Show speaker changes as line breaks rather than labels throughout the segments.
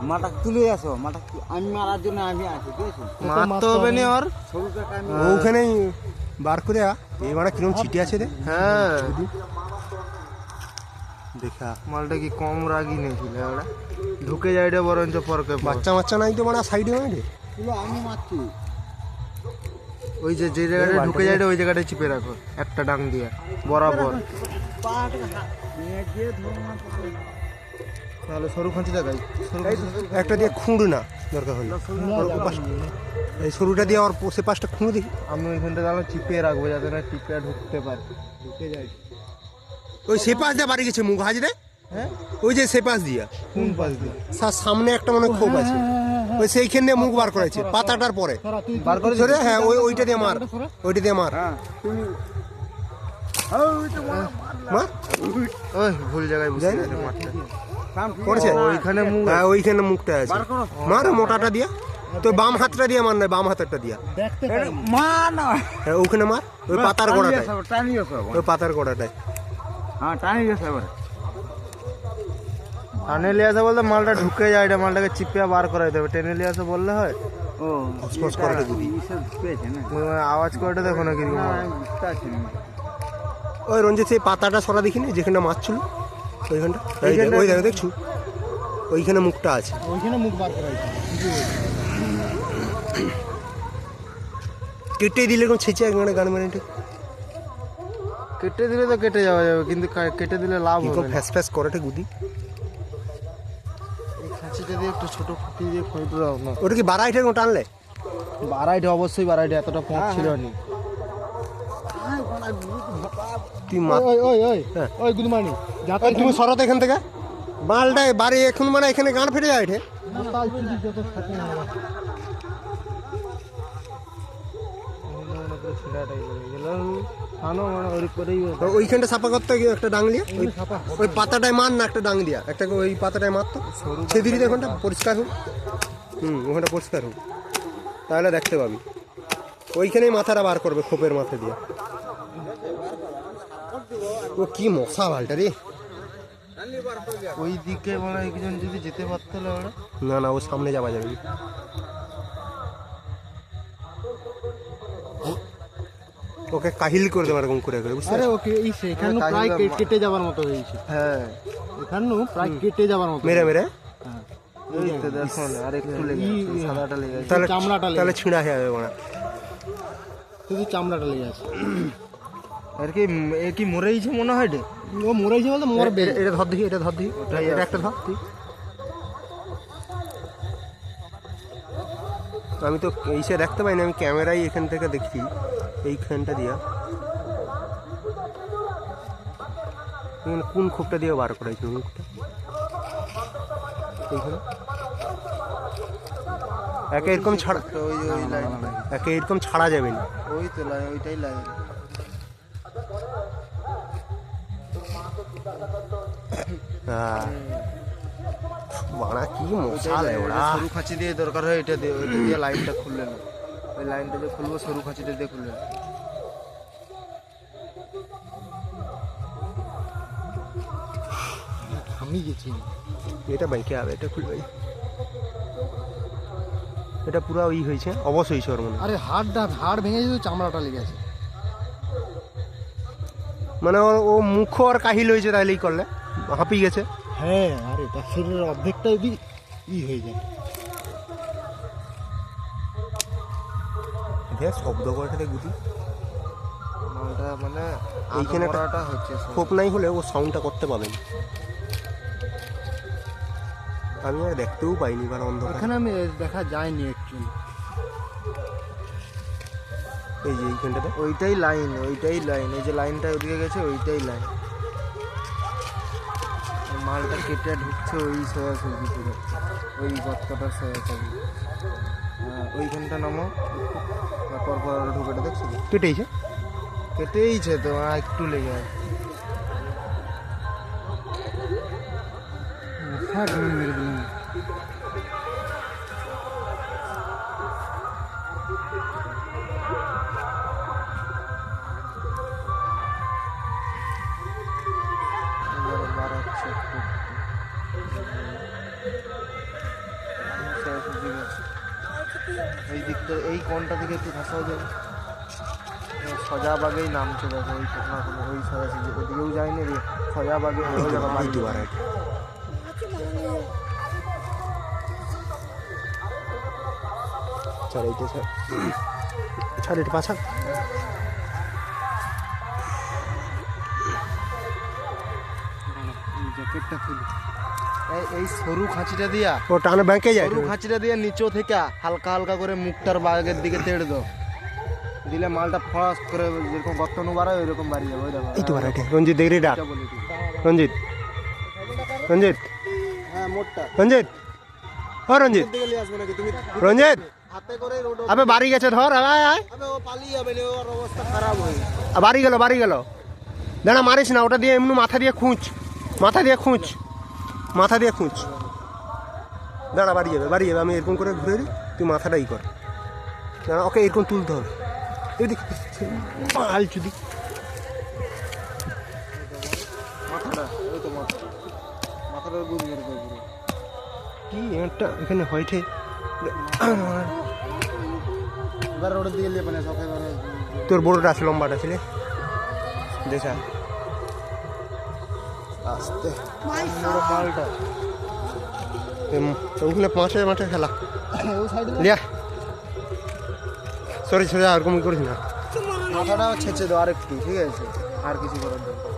মাটা তুলে আসো, মাটা আমি মারার জন্য আমি আছি, ঠিক আছে?
মারতে হবে না আর
সরুটাকে আমি
ওখানেই বার করে এই মারা কিরম ছিটে আছে রে।
হ্যাঁ
দেখা
মালটা কি কম রাগি নাকি ওরা ঢুকে যায় রে বরঞ্চ পরকে
বাচ্চা বাচ্চা নাই তো মারা সাইডে মারে।
তুলো আমি মারছি।
ওই যে যে জায়গাটা ঢুকে যায় রে ওই জায়গাটা চিপে রাখো একটা ডাং দিয়ে বরাবর।
পাটাকে নিয়ে গিয়ে ধরো না পারে।
তাহলে সরু খাঁচি দেখাই সরু
একটা দিয়ে খুঁড় না দরকার হলে এই সরুটা দিয়ে আর সে পাশটা খুঁড়ে দিই।
আমি ওইখানটা তাহলে চিপে রাখবো যাতে না টিপে ঢুকতে পারে।
ঢুকে যায়।
ওই সে পাশ দিয়ে বাড়ি গেছে মুখ হাজরে।
হ্যাঁ
ওই যে সে পাশ দিয়া
কোন পাশ দিয়ে
সামনে একটা মানে ক্ষোভ আছে, ওই সেইখান দিয়ে মুখ বার করেছে পাতাটার পরে
বার করে
ধরে। হ্যাঁ ওইটা দিয়ে মার, ওইটা দিয়ে মার।
হ্যাঁ তুমি
মার
ওই ভুল জায়গায় বুঝে গেছে মারটা
করেছে
ওইখানে মুখ
হ্যাঁ ওইখানে মুখটা আছে। মার মোটাটা দিয়া, তো বাম হাতটা দিয়ে মার, নয় বাম হাতেরটা দিয়া।
মা না
হ্যাঁ ওখানে মার, ওই পাতার গোড়াটায়,
টানিয়ে সব।
ওই পাতার গোড়াটায়।
হ্যাঁ টানিয়ে সব।
টানে লিয়ে আসে বলতে মালটা ঢুকে যায় রে, মালটাকে চিপে বার করাই দেবে। টেনে লিয়ে আসে বললে হয়?
ও
ফসফস করে দিবি।
এইসব পেয়েছে না।
আওয়াজ করে দেখো না কিরকম
আমি বুঝতে পারছি না।
ওই রঞ্জিত সেই পাতাটা সরা দেখিনি যেখানে মাছ ছিল ওইখানটা, ওই দেখো দেখছু ওইখানে মুখটা আছে।
ওইখানে মুখ বার করাই
কেটে দিলে এরকম ছেঁচে একবারে গান মানে ঠিক
কেটে দিলে তো কেটে যাওয়া যাবে, কিন্তু কেটে দিলে লাভ হবে না।
ফ্যাস ফ্যাস করে ঠিক বুদ্ধি।
এই খাঁচিটা দিয়ে একটু ছোট খুঁটি দিয়ে খইতে দাও না।
ওটা কি বারাইটা এরকম টানলে?
বারাইটে অবশ্যই বারাইটে, এতটা পথ ছিল না।
তুই মাছ
ওই ওই ওই
হ্যাঁ।
ওই গুদমানি যাতে
তুমি সরত এখান থেকে বালটায় বাড়ি এখন মানে এখানে গান ফেটে যায় এঠে। তো ওইখানটা সাফা করতে গিয়ে একটা ডাং দিয়ে ওই পাতাটায় মার না, একটা ডাং দিয়া একটা ওই পাতাটায় মারতো সেদিনই ওখানটা পরিষ্কার হোক। ওখানটা পরিষ্কার হোক তাহলে দেখতে পাবি। ওইখানেই মাথাটা বার করবে খোপের মাথা দিয়ে। ও কি মশা বালটা রে।
ওই দিকে মানে একজন যদি যেতে পারতো না ওরা।
না না ও সামনে যাওয়া যাবে না। ওকে কাহিল করে দেবার এরকম করে করে বুঝতে
আরে ওকে এই সেখানে প্রায় কেটে যাবার মতো হয়েছে। হ্যাঁ এখানে প্রায় কেটে যাবার মতো
মেরে মেরে
এই তো দেখো না আর একটু লেগে আছে, সাদাটা লেগে আছে,
তাহলে
চামড়াটা লেগে
তাহলে ছিঁড়া হয়ে যাবে ওরা।
শুধু চামড়াটা লেগে আছে। আর কি এ কি মরেইছে মনে হয় রে? ও মরেইছে বলতে মরবে।
এটা ধর দেখি, এটা ধর দেখি, এটা একটা ধর তুই। আমি তো এইসে দেখতে পাই না, আমি ক্যামেরায় এখান থেকে দেখছি এইখানটা দিয়া কোন খোপটা দিয়ে বার করাইছে মুখটা এইখানে একে এরকম ছাড়া,
ওই ওই লাইনটা
একে এরকম ছাড়া যাবে না।
ওই তো লাইন, ওইটাই লাইন।
বাড়া কি মশা রে ওরা।
সরু খাঁচি দিয়ে দরকার হয়, এটা দিয়ে ওইটা দিয়ে লাইনটা খুললে না। ওই লাইনটা যে খুলবো সরু খাঁচিটা দিয়ে খুললে না। আমি গেছি
এটা ব্যাংকে হবে, এটা খুলবে। এটা পুরো ই হয়েছে অবশ্যই হয়েছে ওর মনে।
আরে হাড় ভেঙে যেত, চামড়াটা লেগে আছে।
মানে ও মুখ আর কাহিল হয়েছে তাহলে এই করলে হাঁপিয়ে গেছে।
হ্যাঁ আরে তার শরীরের অর্ধেকটাই হয়ে যায়।
দেখ শব্দ করে গুটি
মালটা মানে
এইখানে
আগামরাটা হচ্ছে সব।
খোপ নাই হলে ও সাউন্ডটা করতে পাবেন। আমি আর দেখতেও পাইনি কারণ অন্ধকার।
এখানে আমি দেখা যায়নি অ্যাকচুয়ালি।
এই যে এইখানটাতে
ওইটাই লাইন, ওইটাই লাইন, এই যে লাইনটা ওইদিকে গেছে ওইটাই লাইন। মালটা কেটে ঢুকছে ওই সোয়াশুজি পুরো, ওই গর্তটা সোয়াশুজি। ওইখানটা নামো, পর পর ঢুকেটা দেখছো
কেটেইছে।
কেটেইছে তো, একটু লেগে আছে। মেরে দিলাম। এই দিকটা এই কোণটা থেকে একটু ঘাসাও যায়, সোজা বাগেই নামছে দেখো ওই না কোনো ওই সোজাসুজি ওদিকেও যায়নি রে, সোজা বাগে ওই জায়গা বাড়ি
চল এইটা স্যার ছাড় এটা পাছা
জ্যাকেটটা খুলি। এই সরু খাঁচিটা দিয়া,
ও টানে ব্যাংকে যায়
সরু খাঁচিটা দিয়ে নিচেও থেকে হালকা হালকা করে মুখটার বাগের দিকে তেড়ে দাও, দিলে মালটা ফস করে যেরকম গর্ত বাড়ায় ওই রকম বাড়ি যাবে। ওই দেখো
এই তো বাড়াইটে রঞ্জিত দেখি ডাক
এটা বলে দিই।
রঞ্জিত রঞ্জিত
হ্যাঁ মোটটা
রঞ্জিত ও রঞ্জিত
দিকে নিয়ে আসবে নাকি তুমি?
রঞ্জিত
হাতে করে রোড
আবে বাড়ি গেছে ধর আয় আয়
আবে ও পালিয়ে যাবে রে, ওর অবস্থা খারাপ হয়ে গেছে।
বাড়ি গেল দাঁড়া মারিস না ওটা দিয়ে এমনি মাথা দিয়ে খুঁচ দাঁড়া বাড়ি যাবে আমি এরকম করে ঘুরে দিই তুই মাথাটা ই কর দাঁড়া ওকে এরকম তুলতে হবে এদিক আল চুদি
মাথাটা ওই তো মাথাটা গুঁড়িয়ে রেখে পুরো
কি একটা এখানে হয়েছে
এবার রোডের দিকে নিয়ে মানে সকালে
তোর বড়টা আছে লম্বাটা ছিলে দেখা
আসতে মালটা
ওখানে মাঠে খেলা
ওই সাইডে
লিয়া সরি আর কম করিস না
মাথাটা ছেঁচে দাও আর একটু, ঠিক আছে? আর কিছু করার দরকার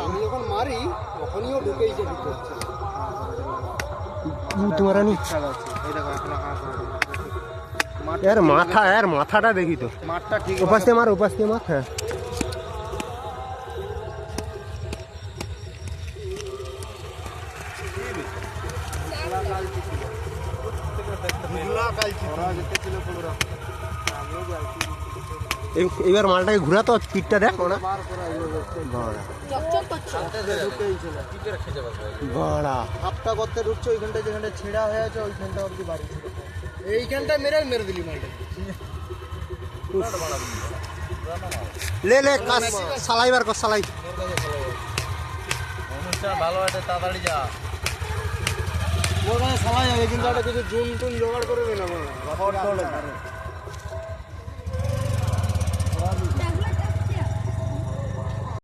আমি যখন মারি তখনই ও ঢুকেই যে ঢুকে
তোমার আনি
এই দেখো এখন
এর মাথাটা দেখি তো
মাঠটা ঠিক
উপাস দিয়ে মার হ্যাঁ এবার মালটাকে ঘুরা তো পিঠটা দেখ না বড়া
হাফটা করতে ঢুকছে ওইখানটা যেখানটা ছেঁড়া হয়ে আছে ওইখানটা অব্দি বাড়ি ছিল, এইখানটা মেরে দিলি মালটা।
লে সালাইবার কর সালাই
ভালো আছে তাড়াতাড়ি যা।
ওখানে সবাই যাবে কিন্তু একটা কিছু জুন টুন জোগাড় করে দিলাম।